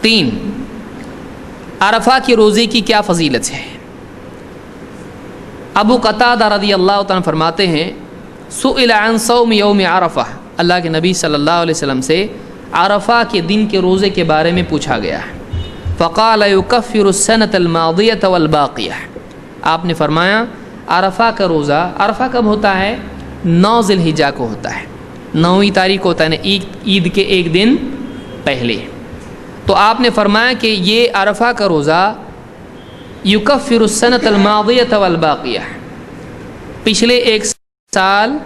3 عرفہ کے روزے کی کیا فضیلت ہے؟ ابو قتادہ رضی اللہ تعالیٰ فرماتے ہیں سئل عن صوم یوم عرفہ، اللہ کے نبی صلی اللہ علیہ وسلم سے عرفہ کے دن کے روزے کے بارے میں پوچھا گیا ہے۔ فقال یکفر السنۃ الماضیۃ والباقیہ، آپ نے فرمایا عرفہ کا روزہ عرفہ کب ہوتا ہے؟ 9 ذی الحجہ کو ہوتا ہے، 9ویں تاریخ کو ہوتا ہے، عید کے ایک دن پہلے۔ تو آپ نے فرمایا کہ یہ عرفہ کا روزہ یکفر السنۃ الماضیۃ والباقیہ، پچھلے ایک سال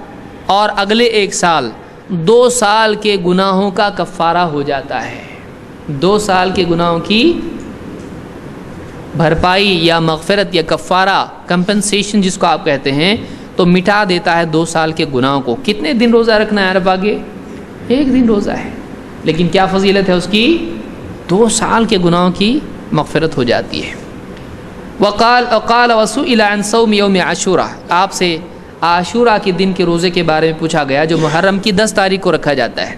اور اگلے ایک سال 2 سال کے گناہوں کا کفارہ ہو جاتا ہے۔ 2 سال کے گناہوں کی بھرپائی یا مغفرت یا کفارہ، کمپنسیشن جس کو آپ کہتے ہیں، تو مٹا دیتا ہے 2 سال کے گناہوں کو۔ کتنے دن روزہ رکھنا ہے عرفہ کے؟ 1 دن روزہ ہے، لیکن کیا فضیلت ہے اس کی؟ 2 سال کے گناہوں کی مغفرت ہو جاتی ہے۔ وقال وسئل عن صوم یوم عاشوراء، آپ سے عاشوراء کے دن کے روزے کے بارے میں پوچھا گیا جو محرم کی 10 تاریخ کو رکھا جاتا ہے۔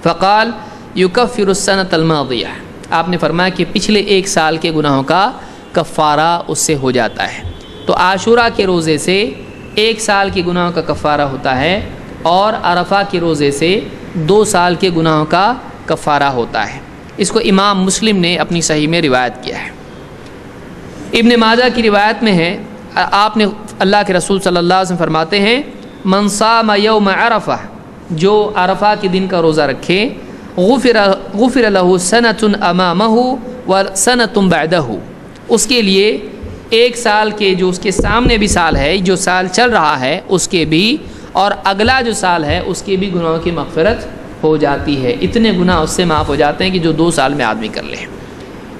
فقال یکفر السنۃ الماضیہ، آپ نے فرمایا کہ پچھلے 1 سال کے گناہوں کا کفارہ اس سے ہو جاتا ہے۔ تو عاشوراء کے روزے سے 1 سال کے گناہوں کا کفارہ ہوتا ہے، اور عرفہ کے روزے سے 2 سال کے گناہوں کا کفارہ ہوتا ہے۔ اس کو امام مسلم نے اپنی صحیح میں روایت کیا ہے۔ ابن ماجہ کی روایت میں ہے، آپ نے اللہ کے رسول صلی اللہ علیہ وسلم فرماتے ہیں من صام یوم عرفہ، جو عرفہ کے دن کا روزہ رکھے، غفر له سنۃ امامہ وسنۃ بعدہ، اس کے لیے 1 سال کے جو اس کے سامنے بھی سال ہے، جو سال چل رہا ہے اس کے بھی، اور اگلا جو سال ہے اس کے بھی گناہوں کی مغفرت ہو جاتی ہے۔ اتنے گناہ اس سے معاف ہو جاتے ہیں کہ جو 2 سال میں آدمی کر لے۔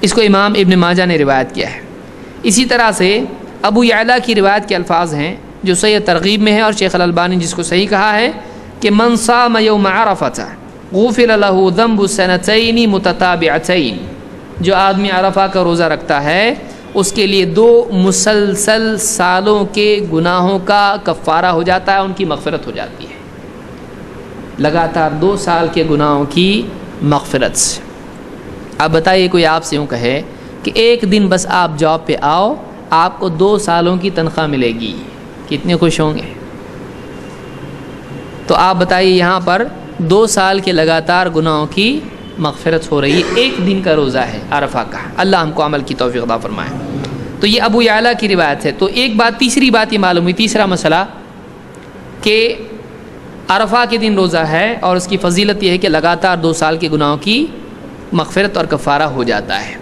اس کو امام ابن ماجہ نے روایت کیا ہے۔ اسی طرح سے ابو یعلا کی روایت کے الفاظ ہیں جو صحیح ترغیب میں ہے، اور شیخ الالبانی جس کو صحیح کہا ہے کہ من صام یوم عرفہ غفر له ذنب سنتین متتابعتین، جو آدمی عرفہ کا روزہ رکھتا ہے اس کے لیے 2 مسلسل سالوں کے گناہوں کا کفارہ ہو جاتا ہے، ان کی مغفرت ہو جاتی ہے۔ لگاتار 2 سال کے گناہوں کی مغفرت سے۔ اب بتائیے کوئی آپ سے یوں کہے کہ 1 دن بس آپ جاب پہ آؤ، آپ کو 2 سالوں کی تنخواہ ملے گی، کتنے خوش ہوں گے؟ تو آپ بتائیے یہاں پر 2 سال کے لگاتار گناہوں کی مغفرت ہو رہی ہے، 1 دن کا روزہ ہے عرفہ کا۔ اللہ ہم کو عمل کی توفیق عطا فرمائے۔ تو یہ ابو یعلا کی روایت ہے۔ تو ایک بات، تیسری بات یہ معلوم ہوئی، تیسرا مسئلہ کہ عرفہ کے دن روزہ ہے اور اس کی فضیلت یہ ہے کہ لگاتار 2 سال کے گناہوں کی مغفرت اور کفارہ ہو جاتا ہے۔